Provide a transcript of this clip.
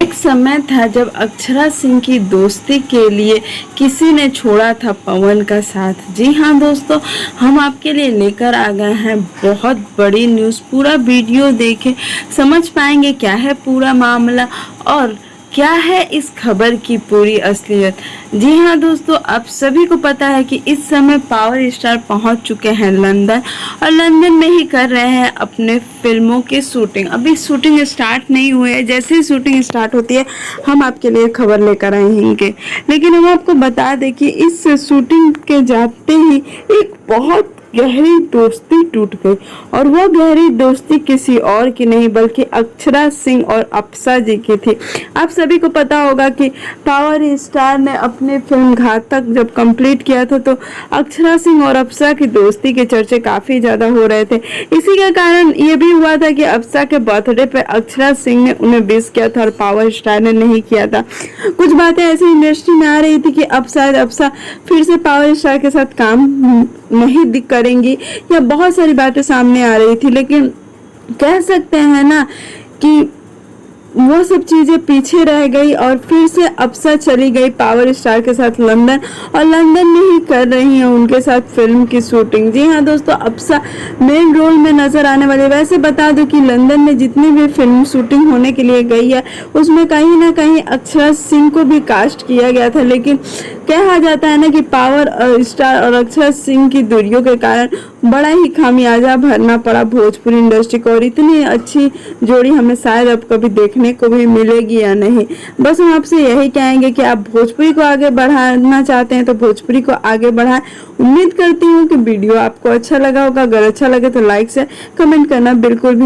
एक समय था जब अक्षरा सिंह की दोस्ती के लिए किसी ने छोड़ा था पवन का साथ। जी हाँ दोस्तों, हम आपके लिए लेकर आ गए हैं बहुत बड़ी न्यूज़। पूरा वीडियो देखें, समझ पाएंगे क्या है पूरा मामला और क्या है इस खबर की पूरी असलियत। जी हाँ दोस्तों, आप सभी को पता है कि इस समय पावर स्टार पहुंच चुके हैं लंदन और लंदन में ही कर रहे हैं अपने फिल्मों की शूटिंग। अभी शूटिंग स्टार्ट नहीं हुई है, जैसे ही शूटिंग स्टार्ट होती है हम आपके लिए खबर लेकर आएंगे। लेकिन हम आपको बता दें कि इस शूटिंग के जाते ही एक बहुत गहरी दोस्ती टूट गई और वह गहरी दोस्ती किसी और की नहीं बल्कि अक्षरा सिंह और अप्सरा जी की थी। आप सभी को पता होगा कि पावर स्टार ने अपनी फिल्म घातक जब कंप्लीट किया था तो अक्षरा सिंह और अप्सरा की दोस्ती के चर्चे काफी ज्यादा हो रहे थे। इसी के कारण ये भी हुआ था कि अप्सरा के बर्थडे पे अक्षरा सिंह ने उन्हें विश किया था और पावर स्टार ने नहीं किया था। कुछ बातें ऐसी इंडस्ट्री में आ रही थी कि अब शायद अप्सरा फिर से पावर स्टार के साथ काम नहीं करेंगी या बहुत सारी बातें सामने आ रही थी। लेकिन कह सकते हैं ना कि वो सब चीजें पीछे रह गई और फिर से अप्सरा चली गई पावर स्टार के साथ लंदन और लंदन में ही कर रही हैं उनके साथ फिल्म की शूटिंग। जी हाँ दोस्तों, अप्सरा मेन रोल में नजर आने वाली। वैसे बता दूं कि लंदन में जितनी भी फिल्म शूटिंग होने के लिए गई है उसमें कहीं ना कहीं अक्षरा सिंह को भी कास्ट किया गया था। लेकिन कहा जाता है ना कि पावर स्टार और अक्षरा सिंह की दूरियों के कारण बड़ा ही खामियाजा भरना पड़ा भोजपुरी इंडस्ट्री को और इतनी अच्छी जोड़ी हमें शायद अब कभी देखने को भी मिलेगी या नहीं। बस हम आपसे यही कहेंगे कि आप भोजपुरी को आगे बढ़ाना चाहते हैं तो भोजपुरी को आगे बढ़ाएं। उम्मीद करती हूँ कि वीडियो आपको अच्छा लगा होगा। अगर अच्छा लगे तो लाइक से कमेंट करना बिल्कुल भी